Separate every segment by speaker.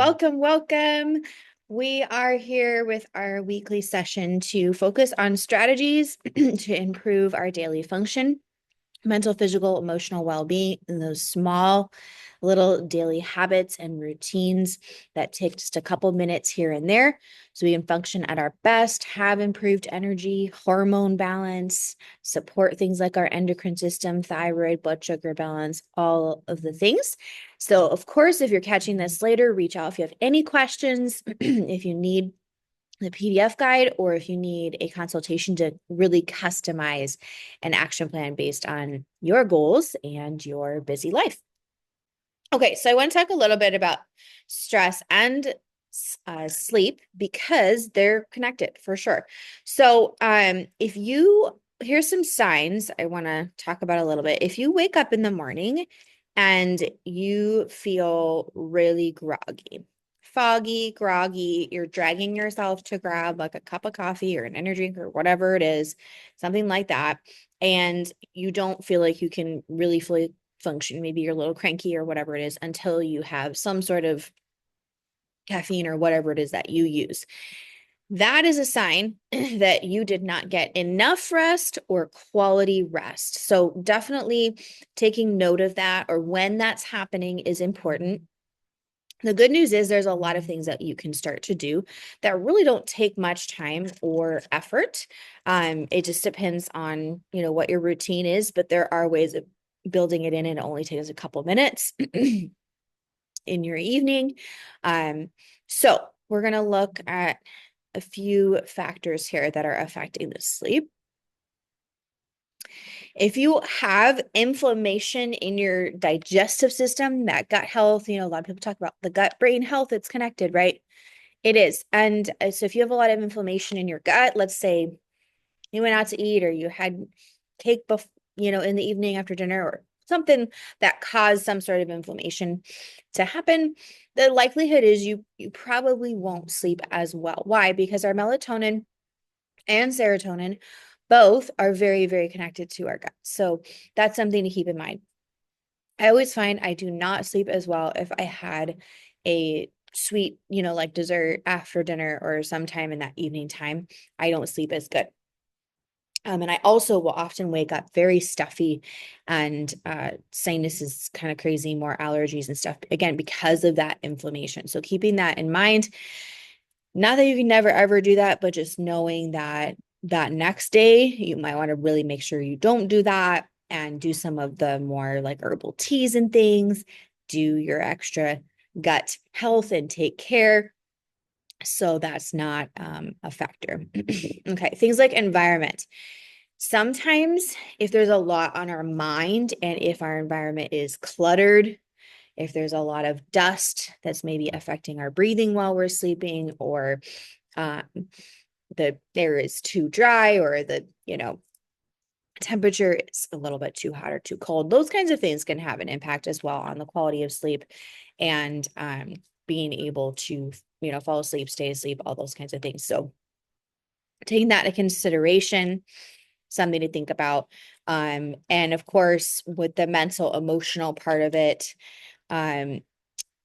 Speaker 1: welcome, welcome. We are here with our weekly session to focus on strategies to improve our daily function, mental, physical, emotional well-being, and those small little daily habits and routines that take just a couple minutes here and there so we can function at our best, have improved energy, hormone balance, support things like our endocrine system, thyroid, blood sugar balance, all of the things. So, of course, if you're catching this later, reach out if you have any questions, if you need the PDF guide, or if you need a consultation to really customize an action plan based on your goals and your busy life. Okay, so I want to talk a little bit about stress and sleep because they're connected for sure. So, here's some signs I want to talk about a little bit. If you wake up in the morning and you feel really groggy, foggy, groggy, you're dragging yourself to grab like a cup of coffee or an energy drink or whatever it is, something like that, and you don't feel like you can really fully function, maybe you're a little cranky or whatever it is until you have some sort of caffeine or whatever it is that you use. That is a sign that you did not get enough rest or quality rest. So definitely taking note of that or when that's happening is important. The good news is there's a lot of things that you can start to do that really don't take much time or effort. It just depends on, what your routine is, but there are ways of building it in and it only takes a couple minutes in your evening. So we're going to look at a few factors here that are affecting the sleep. If you have inflammation in your digestive system, that gut health, a lot of people talk about the gut brain health, it's connected, right? It is. And so if you have a lot of inflammation in your gut, let's say you went out to eat or you had cake, in the evening after dinner or something that caused some sort of inflammation to happen, the likelihood is you probably won't sleep as well. Why? Because our melatonin and serotonin both are very, very connected to our gut. So that's something to keep in mind. I always find I do not sleep as well if I had a sweet, like dessert after dinner or sometime in that evening time. I don't sleep as good. And I also will often wake up very stuffy and sinus is kind of crazy, more allergies and stuff, again, because of that inflammation. So keeping that in mind, not that you can never ever do that, but just knowing that that next day, you might want to really make sure you don't do that and do some of the more like herbal teas and things, do your extra gut health and take care. So that's not a factor. Okay, things like environment. Sometimes, if there's a lot on our mind and if our environment is cluttered, if there's a lot of dust that's maybe affecting our breathing while we're sleeping, or um, the air is too dry, or the temperature is a little bit too hot or too cold, those kinds of things can have an impact as well on the quality of sleep and being able to fall asleep, stay asleep, all those kinds of things. So taking that into consideration, something to think about. And of course, with the mental, emotional part of it,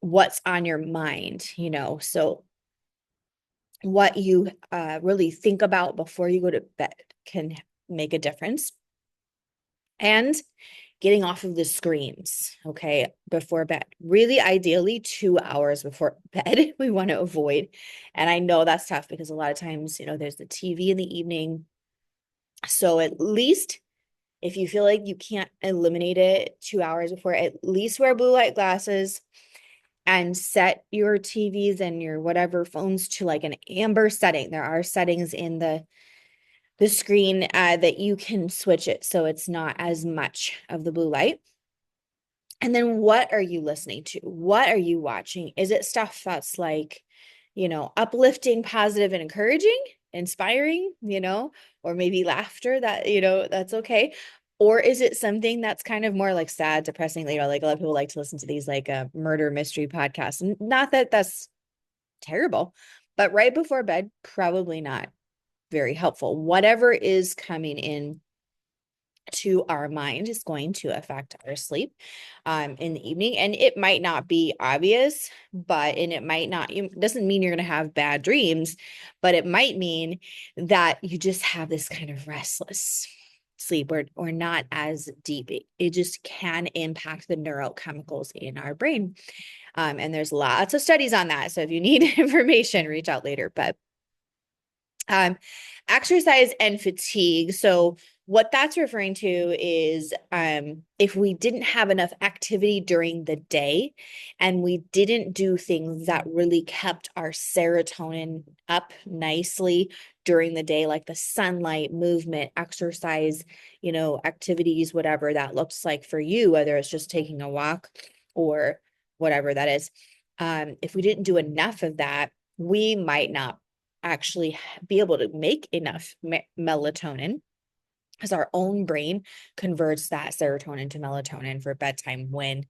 Speaker 1: what's on your mind, so what you really think about before you go to bed can make a difference. And getting off of the screens, okay, before bed. Really, ideally, 2 hours before bed, we want to avoid. And I know that's tough because a lot of times, there's the TV in the evening. So at least if you feel like you can't eliminate it 2 hours before, at least wear blue light glasses and set your TVs and your whatever phones to like an amber setting. There are settings in the screen that you can switch it so it's not as much of the blue light. And then what are you listening to? What are you watching? Is it stuff that's like, uplifting, positive, and encouraging, inspiring, or maybe laughter that, that's okay? Or is it something that's kind of more like sad, depressing, like a lot of people like to listen to these like murder mystery podcasts. And not that that's terrible, but right before bed, probably not very helpful. Whatever is coming in to our mind is going to affect our sleep in the evening. And it might not be obvious, and it might not, it doesn't mean you're going to have bad dreams, but it might mean that you just have this kind of restless sleep or not as deep. It just can impact the neurochemicals in our brain. And there's lots of studies on that. So if you need information, reach out later. But exercise and fatigue. So what that's referring to is if we didn't have enough activity during the day and we didn't do things that really kept our serotonin up nicely during the day, like the sunlight, movement, exercise, activities, whatever that looks like for you, whether it's just taking a walk or whatever that is. If we didn't do enough of that, we might not actually be able to make enough melatonin, because our own brain converts that serotonin to melatonin for bedtime when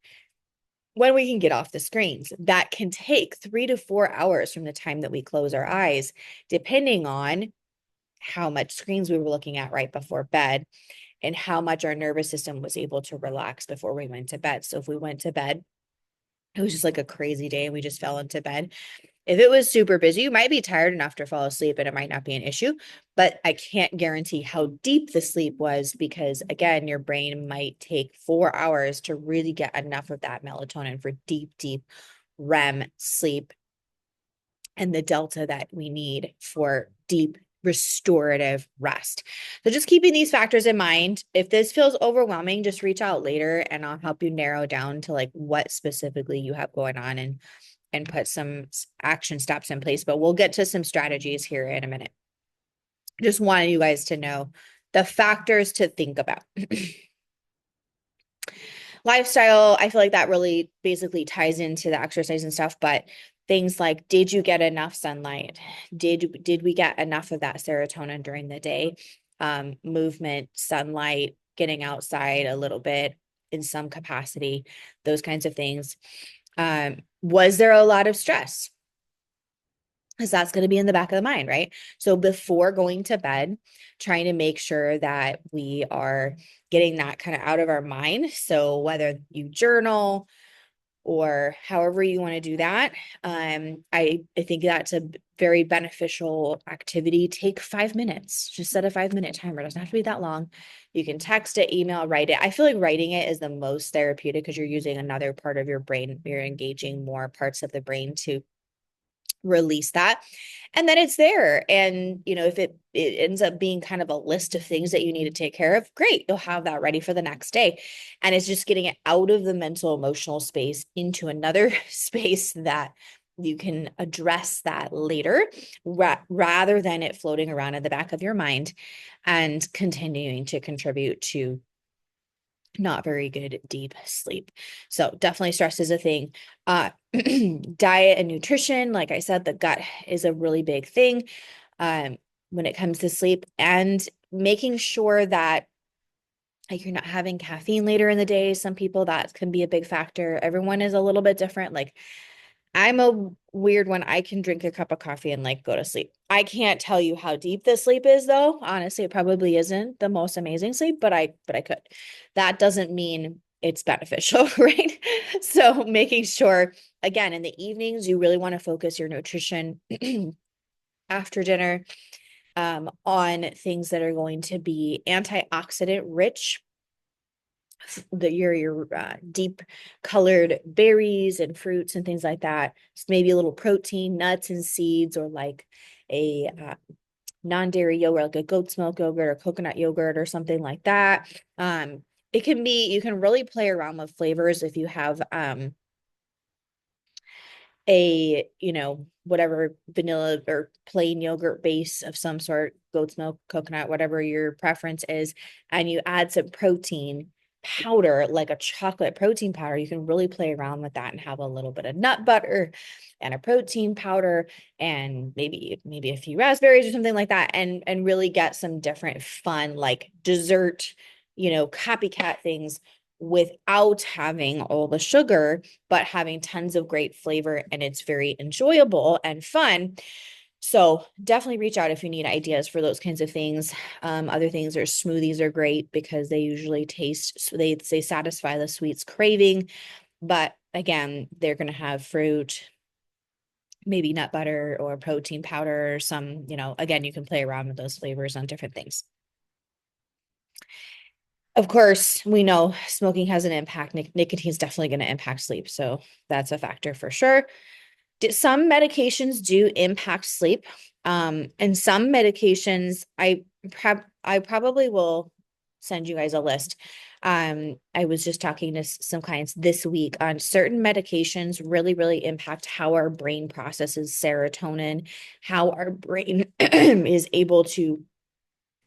Speaker 1: we can get off the screens. That can take 3 to 4 hours from the time that we close our eyes, depending on how much screens we were looking at right before bed and how much our nervous system was able to relax before we went to bed. So if we went to bed, it was just like a crazy day and we just fell into bed. If it was super busy, you might be tired enough to fall asleep and it might not be an issue, but I can't guarantee how deep the sleep was because, again, your brain might take 4 hours to really get enough of that melatonin for deep, deep REM sleep and the delta that we need for deep restorative rest. So just keeping these factors in mind. If this feels overwhelming, just reach out later and I'll help you narrow down to like what specifically you have going on and put some action steps in place, but we'll get to some strategies here in a minute. Just wanted you guys to know the factors to think about. Lifestyle, I feel like that really basically ties into the exercise and stuff, but things like, did you get enough sunlight? Did we get enough of that serotonin during the day? Movement, sunlight, getting outside a little bit in some capacity, those kinds of things. Was there a lot of stress? Because that's going to be in the back of the mind, right? So before going to bed, trying to make sure that we are getting that kind of out of our mind. So whether you journal or however you want to do that, I think that's a very beneficial activity. Take 5 minutes, just set a 5-minute timer. It doesn't have to be that long. You can text it, email, write it. I feel like writing it is the most therapeutic because you're using another part of your brain. You're engaging more parts of the brain to release that, and then it's there. And if it ends up being kind of a list of things that you need to take care of, great, you'll have that ready for the next day. And it's just getting it out of the mental emotional space into another space that you can address that later, rather than it floating around in the back of your mind and continuing to contribute to not very good deep sleep. So definitely stress is a thing. Diet and nutrition, like I said, the gut is a really big thing when it comes to sleep, and making sure that like you're not having caffeine later in the day. Some people, that can be a big factor. Everyone is a little bit different. Like I'm a weird one. I can drink a cup of coffee and like go to sleep. I can't tell you how deep the sleep is though. Honestly, it probably isn't the most amazing sleep, but I could. That doesn't mean it's beneficial, right? So making sure, again, in the evenings, you really want to focus your nutrition after dinner on things that are going to be antioxidant rich, your deep colored berries and fruits and things like that. Just maybe a little protein, nuts and seeds, or like a non-dairy yogurt, like a goat's milk yogurt or coconut yogurt or something like that. It can be, you can really play around with flavors if you have a, whatever vanilla or plain yogurt base of some sort, goat's milk, coconut, whatever your preference is, and you add some protein powder, like a chocolate protein powder, you can really play around with that and have a little bit of nut butter and a protein powder and maybe a few raspberries or something like that, and really get some different fun like dessert, copycat things without having all the sugar, but having tons of great flavor, and it's very enjoyable and fun. So definitely reach out if you need ideas for those kinds of things. Other things are smoothies are great because they usually taste, so they satisfy the sweets craving, but again, they're going to have fruit, maybe nut butter or protein powder or some, again, you can play around with those flavors on different things. Of course, we know smoking has an impact. Nicotine is definitely going to impact sleep. So that's a factor for sure. Some medications do impact sleep. And some medications, I probably will send you guys a list. I was just talking to some clients this week on certain medications really, really impact how our brain processes serotonin, how our brain is able to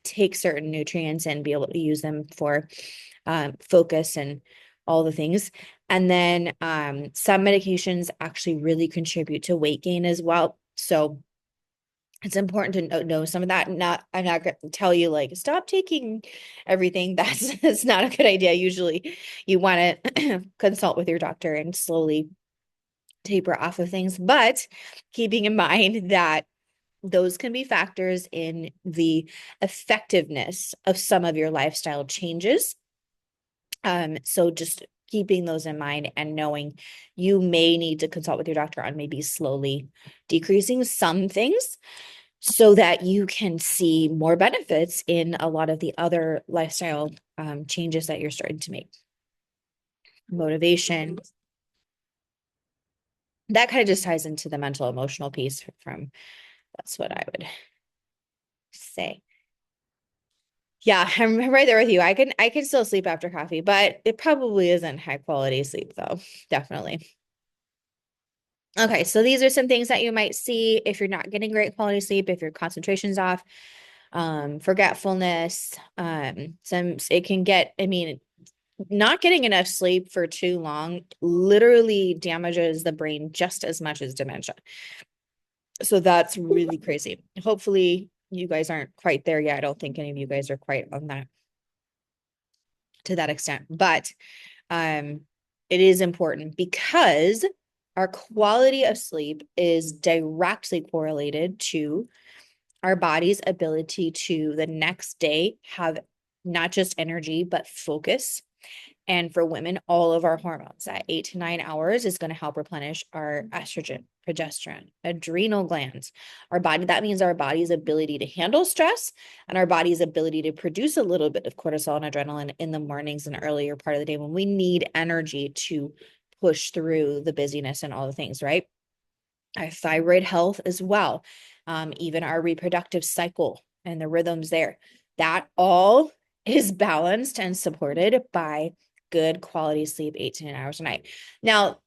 Speaker 1: take certain nutrients and be able to use them for focus and all the things. And then some medications actually really contribute to weight gain as well. So it's important to know some of that. I'm not going to tell you like stop taking everything. That's not a good idea. Usually, you want to consult with your doctor and slowly taper off of things, but keeping in mind that those can be factors in the effectiveness of some of your lifestyle changes. So just keeping those in mind and knowing you may need to consult with your doctor on maybe slowly decreasing some things so that you can see more benefits in a lot of the other lifestyle changes that you're starting to make. Motivation. That kind of just ties into the mental emotional piece from that's what I would say. Yeah, I'm right there with you. I can still sleep after coffee, but it probably isn't high quality sleep though. Definitely. Okay, so these are some things that you might see if you're not getting great quality sleep, if your concentration's off, forgetfulness, it can get, I mean, not getting enough sleep for too long literally damages the brain just as much as dementia. So that's really crazy. Hopefully you guys aren't quite there yet. I don't think any of you guys are quite on that to that extent, but it is important because our quality of sleep is directly correlated to our body's ability to the next day have not just energy, but focus. And for women, all of our hormones, that 8 to 9 hours is going to help replenish our estrogen, progesterone, adrenal glands, our body. That means our body's ability to handle stress and our body's ability to produce a little bit of cortisol and adrenaline in the mornings and earlier part of the day when we need energy to push through the busyness and all the things, right? Our thyroid health as well, even our reproductive cycle and the rhythms there. That all is balanced and supported by good quality sleep, 8 to 10 hours a night. Now,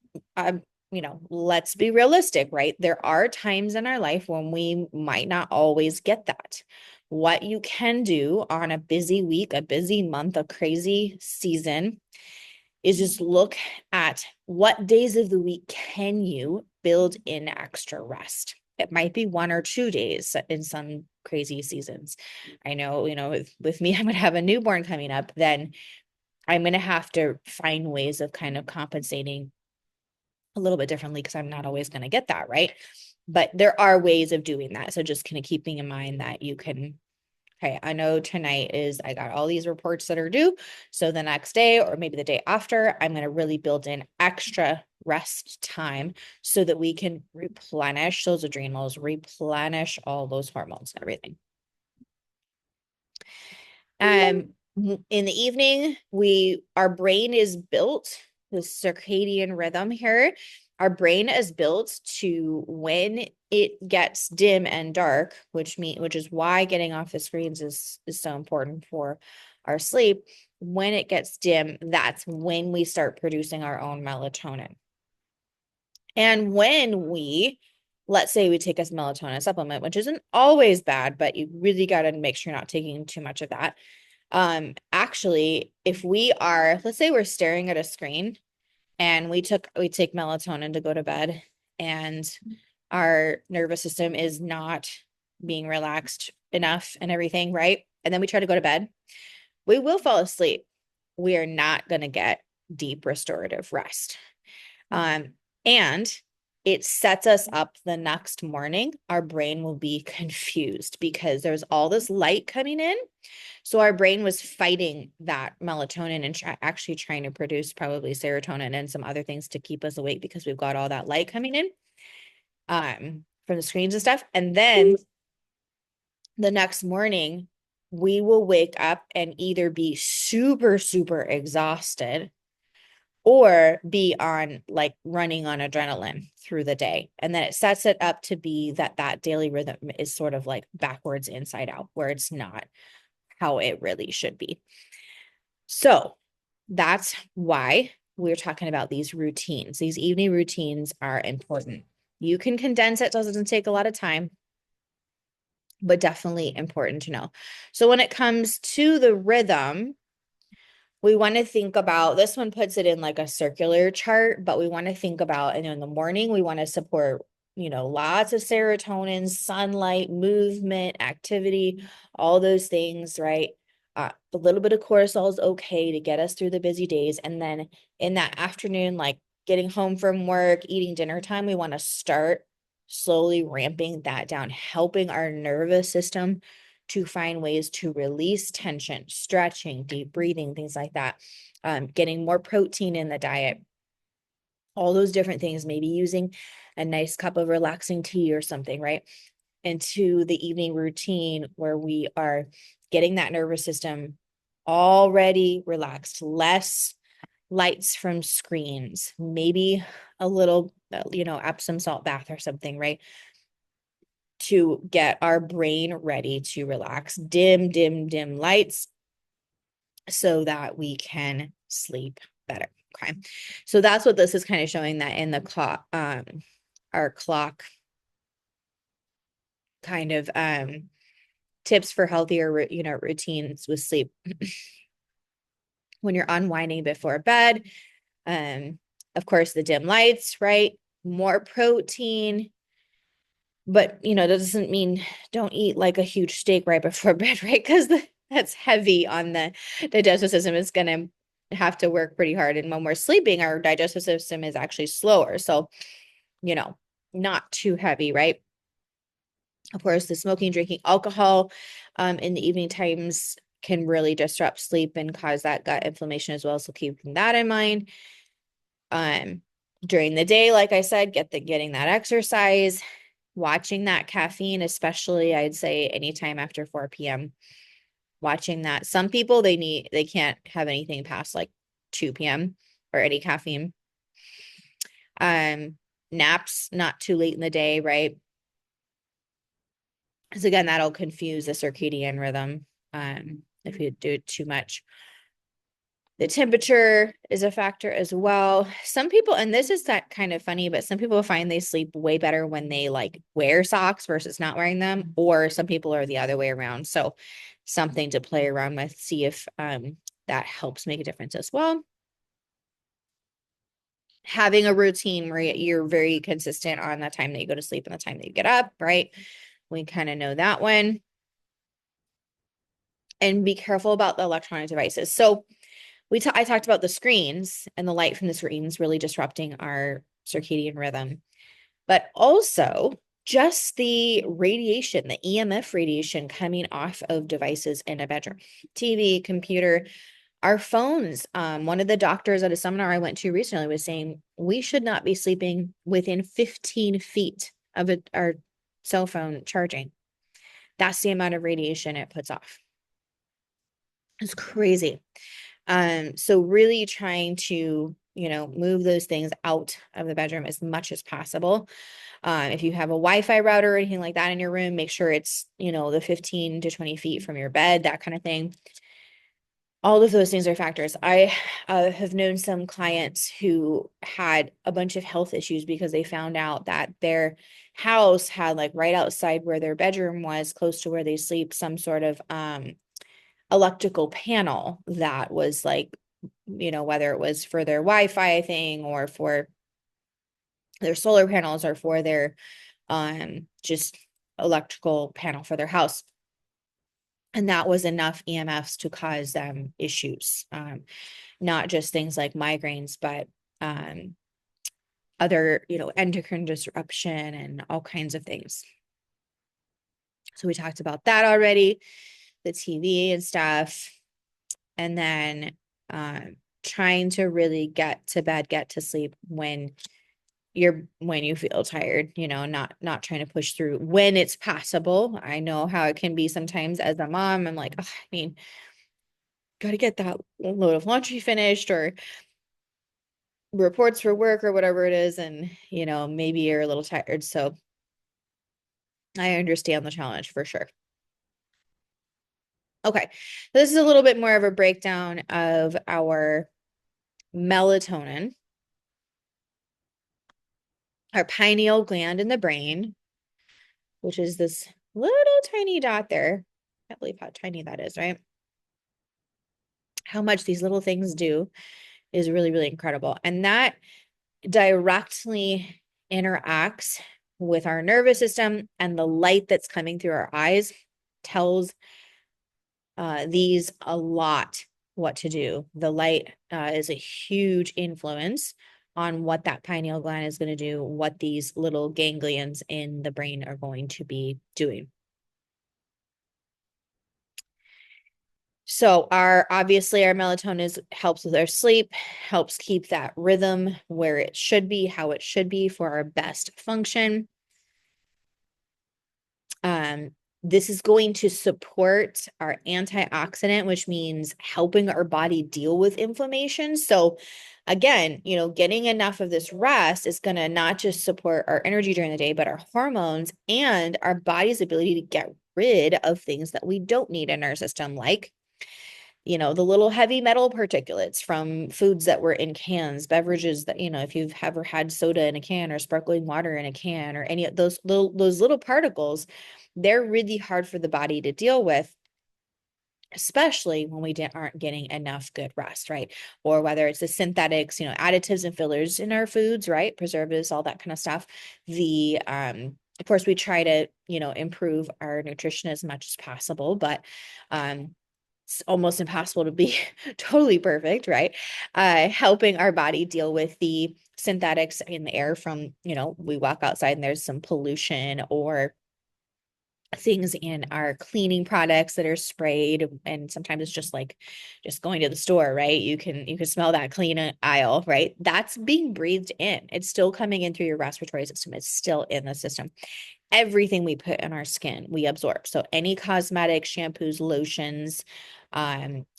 Speaker 1: let's be realistic, right? There are times in our life when we might not always get that. What you can do on a busy week, a busy month, a crazy season is just look at what days of the week can you build in extra rest. It might be 1 or 2 days in some crazy seasons. I know, with me, I'm going to have a newborn coming up, then I'm going to have to find ways of kind of compensating a little bit differently because I'm not always going to get that, right? But there are ways of doing that. So just kind of keeping in mind that you can, okay, I know tonight I got all these reports that are due. So the next day or maybe the day after, I'm going to really build in extra rest time so that we can replenish those adrenals, replenish all those hormones and everything. In the evening, our brain is built, the circadian rhythm here. Our brain is built to when it gets dim and dark, which is why getting off the screens is so important for our sleep. When it gets dim, that's when we start producing our own melatonin. And let's say we take a melatonin supplement, which isn't always bad, but you really got to make sure you're not taking too much of that. Actually, if let's say we're staring at a screen and we take melatonin to go to bed and our nervous system is not being relaxed enough and everything, right? And then we try to go to bed, we will fall asleep. We are not going to get deep restorative rest. And it sets us up the next morning. Our brain will be confused because there's all this light coming in. So our brain was fighting that melatonin and actually trying to produce probably serotonin and some other things to keep us awake because we've got all that light coming in from the screens and stuff. And then the next morning, we will wake up and either be super, super exhausted or be on like running on adrenaline through the day. And then it sets it up to be that daily rhythm is sort of like backwards inside out, where it's not how it really should be. So that's why we're talking about these routines. These evening routines are important. You can condense it, doesn't take a lot of time, but definitely important to know. So when it comes to the rhythm, we want to think about, this one puts it in like a circular chart, but we want to think about, in the morning, we want to support, lots of serotonin, sunlight, movement, activity, all those things, right? A little bit of cortisol is okay to get us through the busy days. And then in that afternoon, like getting home from work, eating dinner time, we want to start slowly ramping that down, helping our nervous system to find ways to release tension, stretching, deep breathing, things like that. Getting more protein in the diet, all those different things, maybe using a nice cup of relaxing tea or something, right? Into the evening routine where we are getting that nervous system already relaxed, less lights from screens, maybe a little, Epsom salt bath or something, right? To get our brain ready to relax, dim lights so that we can sleep better. Okay. So that's what this is kind of showing, that in the clock, our clock kind of tips for healthier, routines with sleep. When you're unwinding before bed, of course, the dim lights, right? More protein, but that doesn't mean don't eat like a huge steak right before bed, right? Because that's heavy on the digestive system. It's going to have to work pretty hard. And when we're sleeping, our digestive system is actually slower. So, not too heavy, right? Of course, the smoking, drinking alcohol in the evening times can really disrupt sleep and cause that gut inflammation as well. So keeping that in mind. During the day, like I said, getting that exercise, watching that caffeine, especially I'd say anytime after 4 p.m. Watching that. Some people they can't have anything past like 2 p.m. or any caffeine. Naps not too late in the day, right? Because again, that'll confuse the circadian rhythm if you do it too much. The temperature is a factor as well. Some people, and this is that kind of funny, but some people find they sleep way better when they like wear socks versus not wearing them, or some people are the other way around. So something to play around with, see if that helps make a difference as well. Having a routine where you're very consistent on the time that you go to sleep and the time that you get up, right? We kind of know that one. And be careful about the electronic devices. So I talked about the screens and the light from the screens really disrupting our circadian rhythm, but also just the radiation, the EMF radiation coming off of devices in a bedroom, TV, computer, our phones. One of the doctors at a seminar I went to recently was saying we should not be sleeping within 15 feet of our cell phone charging. That's the amount of radiation it puts off. It's crazy. So really trying to, move those things out of the bedroom as much as possible. If you have a Wi-Fi router or anything like that in your room, make sure it's, the 15 to 20 feet from your bed, that kind of thing. All of those things are factors. I have known some clients who had a bunch of health issues because they found out that their house had, like, right outside where their bedroom was, close to where they sleep, some sort of electrical panel that was like, whether it was for their Wi-Fi thing or for their solar panels or for their just electrical panel for their house. And that was enough EMFs to cause them issues, not just things like migraines, but other, endocrine disruption and all kinds of things. So we talked about that already, the TV and stuff. And then trying to really get to bed, get to sleep when you feel tired, not trying to push through when it's possible. I know how it can be sometimes as a mom. I'm like, oh, I mean, got to get that load of laundry finished or reports for work or whatever it is. And, maybe you're a little tired. So I understand the challenge for sure. Okay. This is a little bit more of a breakdown of our melatonin, our pineal gland in the brain, which is this little tiny dot there. I can't believe how tiny that is, right? How much these little things do is really, really incredible. And that directly interacts with our nervous system, and the light that's coming through our eyes tells these a lot what to do. The light is a huge influence on what that pineal gland is going to do, what these little ganglions in the brain are going to be doing. So obviously our melatonin helps with our sleep, helps keep that rhythm where it should be, how it should be for our best function. This is going to support our antioxidant, which means helping our body deal with inflammation. So again, getting enough of this rest is going to not just support our energy during the day, but our hormones and our body's ability to get rid of things that we don't need in our system, like the little heavy metal particulates from foods that were in cans, beverages that, if you've ever had soda in a can or sparkling water in a can or any of those little particles, they're really hard for the body to deal with, especially when we aren't getting enough good rest, right? Or whether it's the synthetics, additives and fillers in our foods, right? Preservatives, all that kind of stuff. Of course, we try to, improve our nutrition as much as possible, but it's almost impossible to be totally perfect, right? Helping our body deal with the synthetics in the air from, we walk outside and there's some pollution or things in our cleaning products that are sprayed, and sometimes it's just like just going to the store, right? You can smell that clean aisle, right? That's being breathed in. It's still coming in through your respiratory system. It's still in the system. Everything we put in our skin, we absorb. So any cosmetics, shampoos, lotions,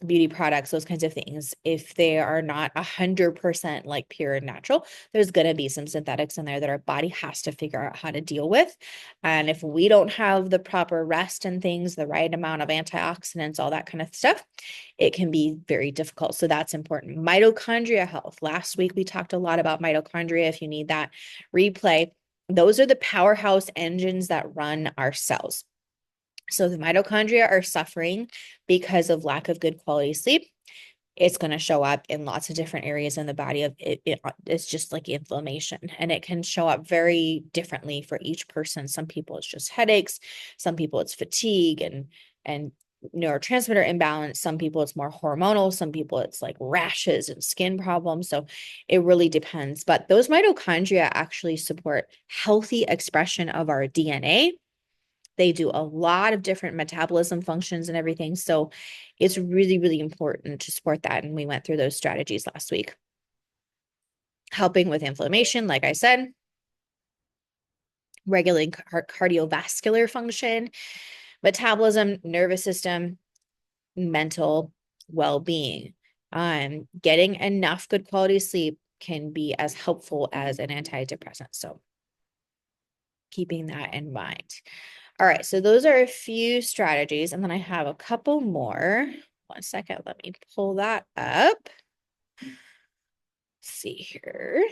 Speaker 1: beauty products, those kinds of things, if they are not 100% like pure and natural, there's going to be some synthetics in there that our body has to figure out how to deal with. And if we don't have the proper rest and things, the right amount of antioxidants, all that kind of stuff, it can be very difficult. So that's important. Mitochondria health. Last week, we talked a lot about mitochondria. If you need that replay, those are the powerhouse engines that run our cells. So the mitochondria are suffering because of lack of good quality sleep. It's going to show up in lots of different areas in the body. It's just like inflammation, and it can show up very differently for each person. Some people it's just headaches, some people it's fatigue and neurotransmitter imbalance, some people it's more hormonal, some people it's like rashes and skin problems. So it really depends. But those mitochondria actually support healthy expression of our DNA. They do a lot of different metabolism functions and everything. So it's really, really important to support that. And we went through those strategies last week. Helping with inflammation, like I said, regulating cardiovascular function, metabolism, nervous system, mental well-being. Getting enough good quality sleep can be as helpful as an antidepressant. So keeping that in mind. All right, so those are a few strategies, and then I have a couple more. 1 second, let me pull that up. Let's see here.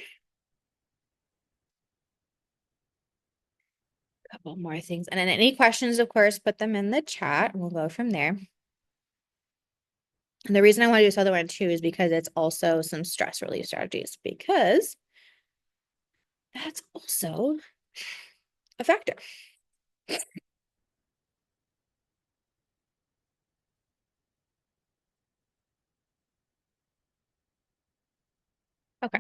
Speaker 1: A couple more things. And then any questions, of course, put them in the chat, and we'll go from there. And the reason I want to do this other one too is because it's also some stress relief strategies, because that's also a factor. Okay.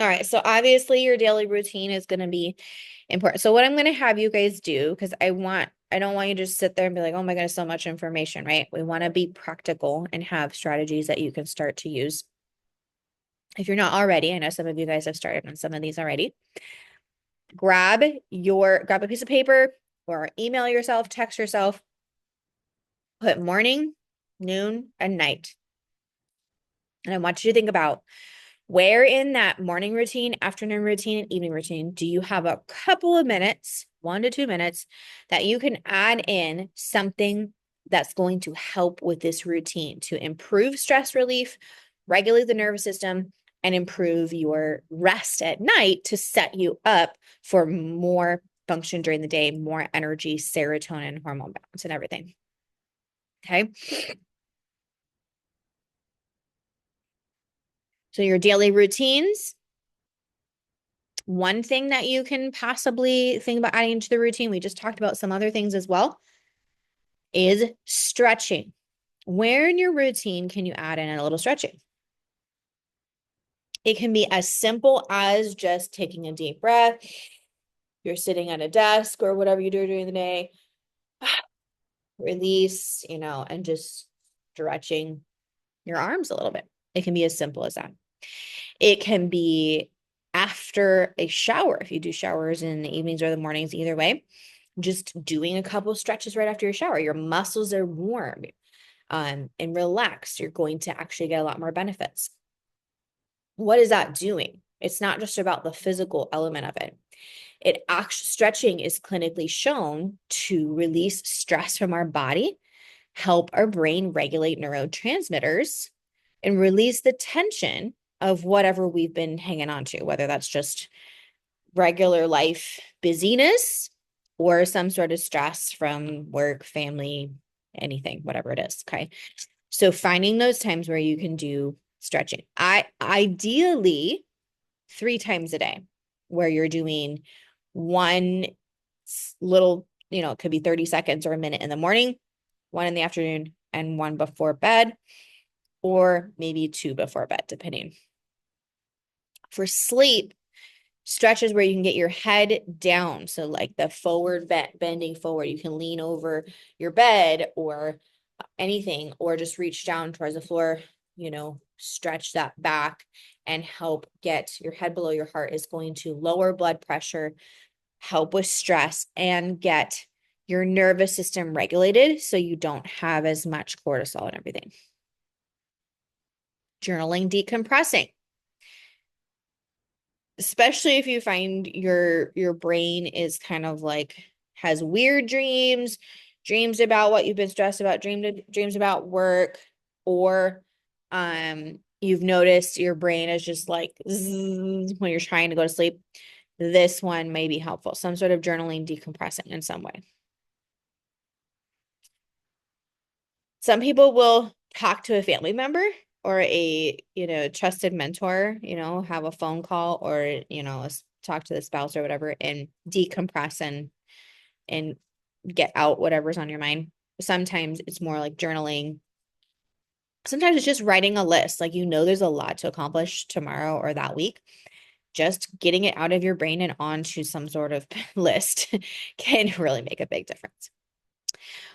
Speaker 1: All right, so obviously your daily routine is going to be important. So what I'm going to have you guys do, because I don't want you to just sit there and be like, oh my goodness, so much information, right? We want to be practical and have strategies that you can start to use. If you're not already, I know some of you guys have started on some of these already. Grab a piece of paper or email yourself, text yourself, put morning, noon, and night. And I want you to think about where in that morning routine, afternoon routine, and evening routine do you have a couple of minutes, 1 to 2 minutes, that you can add in something that's going to help with this routine to improve stress relief, regulate the nervous system, and improve your rest at night to set you up for more function during the day, more energy, serotonin, hormone balance, and everything. Okay. So your daily routines, one thing that you can possibly think about adding into the routine, we just talked about some other things as well, is stretching. Where in your routine can you add in a little stretching? It can be as simple as just taking a deep breath. You're sitting at a desk or whatever you do during the day, release, and just stretching your arms a little bit. It can be as simple as that. It can be after a shower, if you do showers in the evenings or the mornings, either way, just doing a couple stretches right after your shower. Your muscles are warm and relaxed. You're going to actually get a lot more benefits. What is that doing? It's not just about the physical element of it. Stretching is clinically shown to release stress from our body, help our brain regulate neurotransmitters, and release the tension of whatever we've been hanging on to, whether that's just regular life busyness or some sort of stress from work, family, anything, whatever it is. Okay. So finding those times where you can do stretching. Ideally 3 times a day where you're doing one little, it could be 30 seconds or a minute in the morning, one in the afternoon, and one before bed, or maybe 2 before bed, depending. For sleep, stretches where you can get your head down. So like the bending forward, you can lean over your bed or anything, or just reach down towards the floor, stretch that back and help get your head below your heart is going to lower blood pressure, help with stress, and get your nervous system regulated so you don't have as much cortisol and everything. Journaling, decompressing. Especially if you find your brain is kind of like has weird dreams about what you've been stressed about, dreams about work, or you've noticed your brain is just like zzz, when you're trying to go to sleep. This one may be helpful. Some sort of journaling, decompressing in some way. Some people will talk to a family member or a, trusted mentor, have a phone call or, talk to the spouse or whatever and decompress and get out whatever's on your mind. Sometimes it's more like journaling. Sometimes it's just writing a list. Like, there's a lot to accomplish tomorrow or that week. Just getting it out of your brain and onto some sort of list can really make a big difference.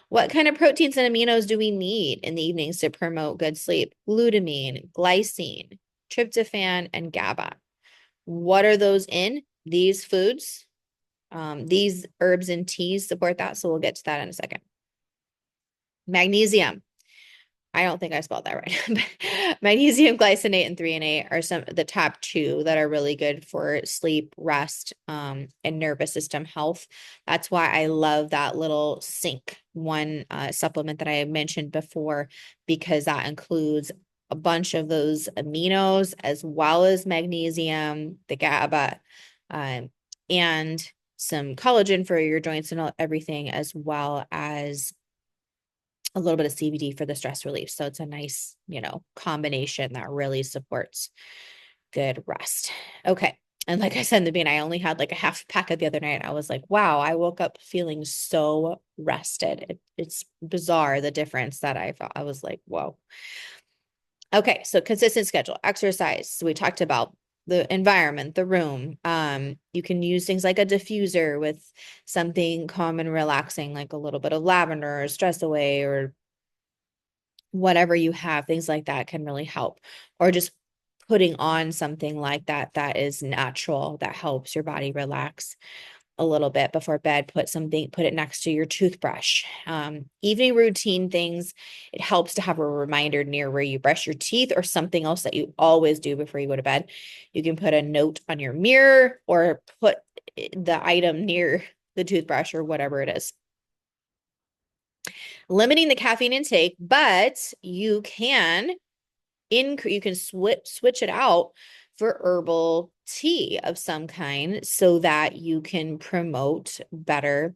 Speaker 1: What kind of proteins and aminos do we need in the evenings to promote good sleep? Glutamine, glycine, tryptophan, and GABA. What are those in? These foods, these herbs and teas support that. So we'll get to that in a second. Magnesium. I don't think I spelled that right. Magnesium, glycinate, and threonate are some of the top 2 that are really good for sleep, rest, and nervous system health. That's why I love that little zinc one supplement that I had mentioned before, because that includes a bunch of those aminos as well as magnesium, the GABA, and some collagen for your joints and everything, as well as a little bit of CBD for the stress relief. So it's a nice, combination that really supports good rest. Okay. And like I said in the beginning, I only had like a half packet the other night. I was like, wow, I woke up feeling so rested. It's bizarre, the difference that I felt. I was like, whoa. Okay. So consistent schedule, exercise. So we talked about the environment, the room. You can use things like a diffuser with something calm and relaxing, like a little bit of lavender or stress away or whatever you have, things like that can really help. Or just putting on something like that that is natural, that helps your body relax a little bit before bed. Put it next to your toothbrush. Evening routine things, it helps to have a reminder near where you brush your teeth or something else that you always do before you go to bed. You can put a note on your mirror or put the item near the toothbrush or whatever it is. Limiting the caffeine intake, but you can switch it out for herbal tea of some kind so that you can promote better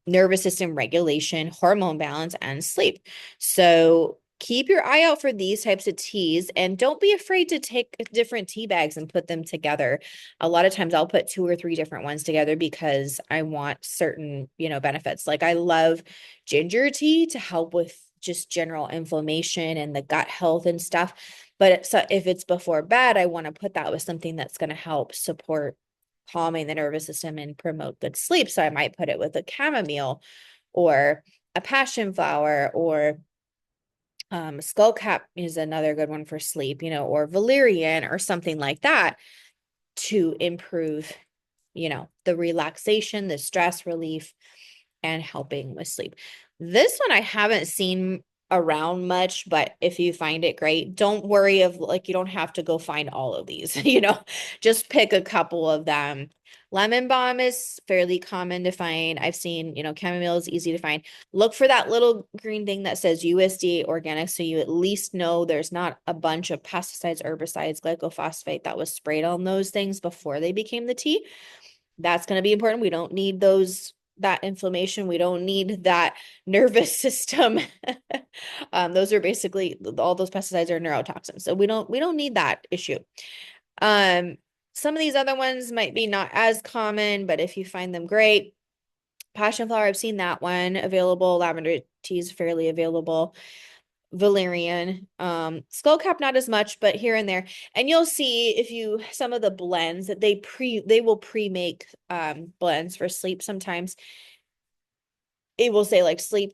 Speaker 1: nervous system regulation, hormone balance, and sleep. So keep your eye out for these types of teas and don't be afraid to take different tea bags and put them together. A lot of times I'll put 2 or 3 different ones together because I want certain, benefits. Like I love ginger tea to help with just general inflammation and the gut health and stuff. But so if it's before bed, I want to put that with something that's going to help support calming the nervous system and promote good sleep. So I might put it with a chamomile or a passion flower or skullcap is another good one for sleep, or valerian or something like that to improve, the relaxation, the stress relief, and helping with sleep. This one I haven't seen around much, but if you find it great, don't worry of like, you don't have to go find all of these, just pick a couple of them. Lemon balm is fairly common to find. I've seen, chamomile is easy to find. Look for that little green thing that says USDA organic. So you at least know there's not a bunch of pesticides, herbicides, glyphosate that was sprayed on those things before they became the tea. That's going to be important. We don't need that inflammation. We don't need that nervous system. Those are basically all those pesticides are neurotoxins. So we don't need that issue. Some of these other ones might be not as common, but if you find them, great. Passion flower, I've seen that one available. Lavender tea is fairly available. Valerian, skullcap not as much, but here and there. And you'll see if some of the blends that they will pre-make blends for sleep. Sometimes it will say like sleep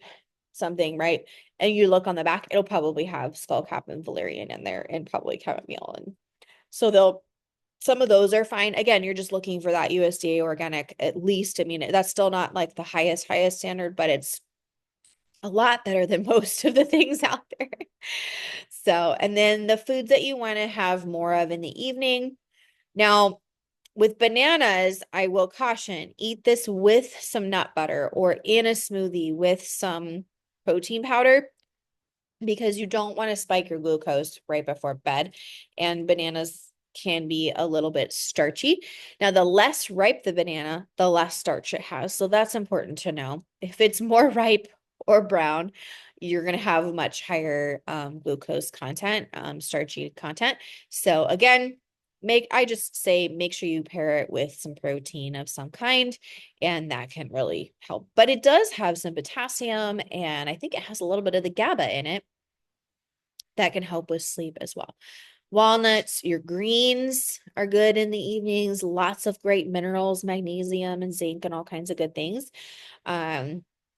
Speaker 1: something, right? And you look on the back, it'll probably have skullcap and valerian in there and probably chamomile. And so some of those are fine. Again, you're just looking for that USDA organic at least. I mean, that's still not like the highest standard, but it's a lot better than most of the things out there. So, and then the foods that you want to have more of in the evening. Now, with bananas, I will caution, eat this with some nut butter or in a smoothie with some protein powder because you don't want to spike your glucose right before bed. And bananas can be a little bit starchy. Now, the less ripe the banana, the less starch it has. So that's important to know. If it's more ripe or brown, you're going to have much higher glucose content, starchy content. So again, I just say make sure you pair it with some protein of some kind, and that can really help. But it does have some potassium, and I think it has a little bit of the GABA in it that can help with sleep as well. Walnuts, your greens are good in the evenings. Lots of great minerals, magnesium and zinc and all kinds of good things.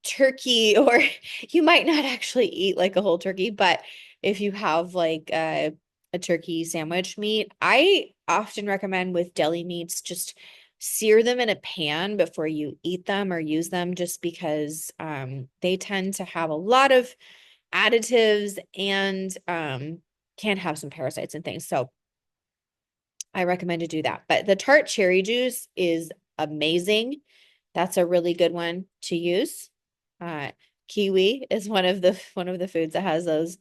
Speaker 1: Turkey, or you might not actually eat like a whole turkey, but if you have like a turkey sandwich meat, I often recommend with deli meats, just sear them in a pan before you eat them or use them, just because they tend to have a lot of additives and can have some parasites and things. So I recommend to do that. But the tart cherry juice is amazing. That's a really good one to use. Kiwi is one of the foods that has those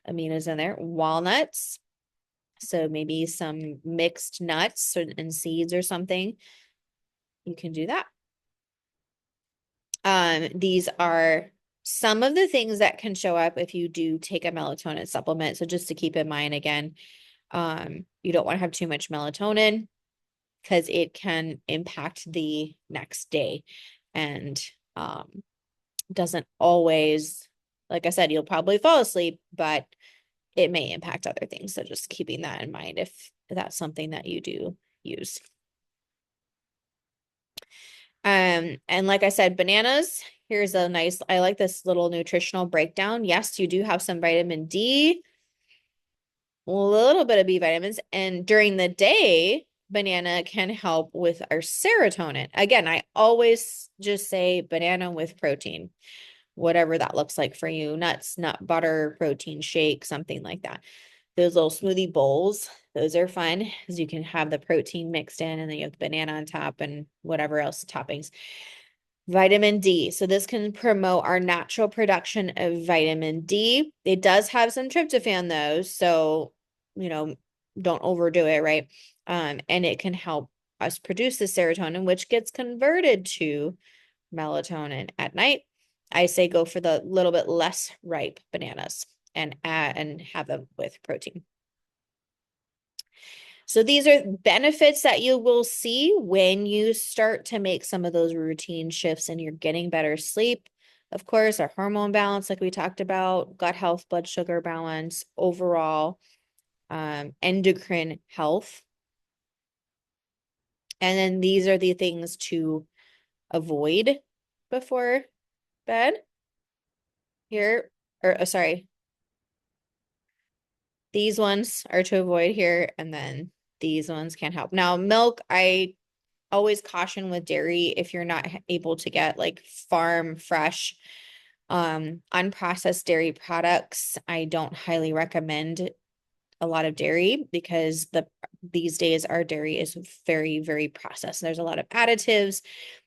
Speaker 1: aminos in there. Walnuts. So maybe some mixed nuts and seeds or something. You can do that. These are some of the things that can show up if you do take a melatonin supplement. So just to keep in mind, again, you don't want to have too much melatonin because it can impact the next day and doesn't always, like I said, you'll probably fall asleep, but it may impact other things. So just keeping that in mind that's something that you do use. And like I said, bananas, here's a nice, I like this little nutritional breakdown. Yes, you do have some vitamin D, a little bit of B vitamins, and during the day, banana can help with our serotonin. Again, I always just say banana with protein, whatever that looks like for you, nuts, nut butter, protein shake, something like that. Those little smoothie bowls, those are fun because you can have the protein mixed in and then you have the banana on top and whatever else toppings. Vitamin D. So this can promote our natural production of vitamin D. It does have some tryptophan though, so don't overdo it, right? And it can help us produce the serotonin, which gets converted to melatonin at night. I say go for the little bit less ripe bananas and have them with protein. So these are benefits that you will see when you start to make some of those routine shifts and you're getting better sleep. Of course, our hormone balance, like we talked about, gut health, blood sugar balance, overall endocrine health. And then these are the things to avoid before bed. Here, or sorry, these ones are to avoid here, and then these ones can help. Now, milk, I always caution with dairy if you're not able to get like farm fresh unprocessed dairy products. I don't highly recommend a lot of dairy because these days our dairy is very, very processed. There's a lot of additives.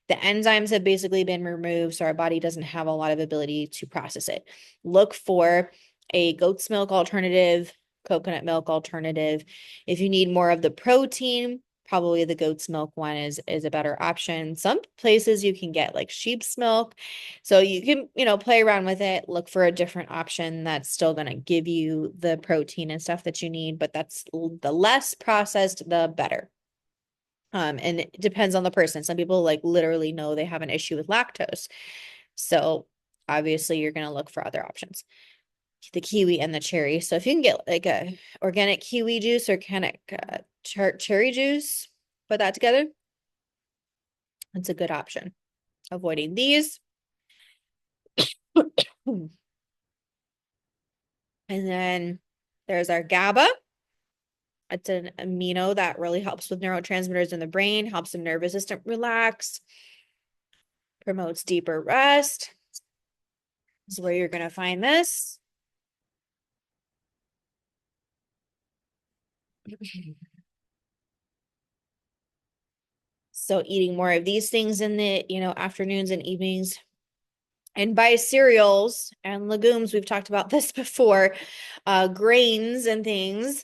Speaker 1: The enzymes have basically been removed, so our body doesn't have a lot of ability to process it. Look for a goat's milk alternative, coconut milk alternative. If you need more of the protein, probably the goat's milk one is a better option. Some places you can get like sheep's milk. So you can, play around with it, look for a different option that's still going to give you the protein and stuff that you need, but that's the less processed, the better. And it depends on the person. Some people like literally know they have an issue with lactose. So obviously you're going to look for other options. The kiwi and the cherry. So if you can get like a organic kiwi juice or organic cherry juice, put that together. That's a good option. Avoiding these. And then there's our GABA. It's an amino that really helps with neurotransmitters in the brain, helps the nervous system relax, promotes deeper rest. This is where you're going to find this. So eating more of these things in the, afternoons and evenings. And buy cereals and legumes. We've talked about this before. Grains and things.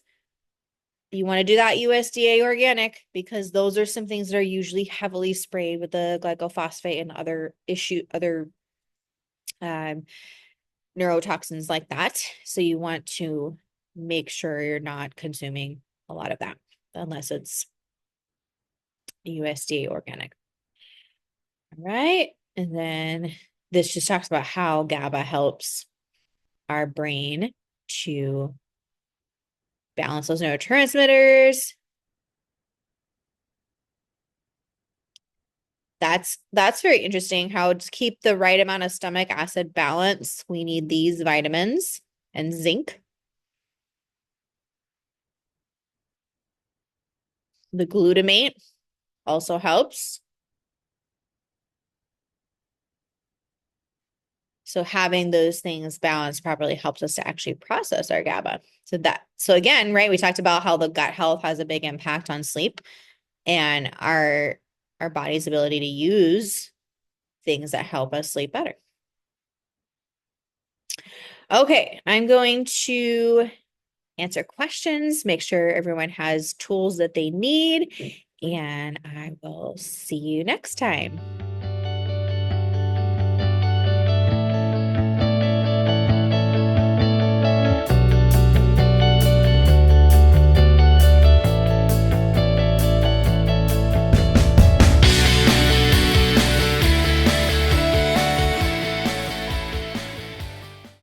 Speaker 1: You want to do that USDA organic because those are some things that are usually heavily sprayed with the glyphosate and other neurotoxins like that. So you want to make sure you're not consuming a lot of that unless it's USDA organic. All right. And then this just talks about how GABA helps our brain to balance those neurotransmitters. That's very interesting how to keep the right amount of stomach acid balance. We need these vitamins and zinc. The glutamate also helps. So having those things balanced properly helps us to actually process our GABA. So again, right, we talked about how the gut health has a big impact on sleep and our body's ability to use things that help us sleep better. Okay, I'm going to answer questions, make sure everyone has tools that they need, and I will see you next time.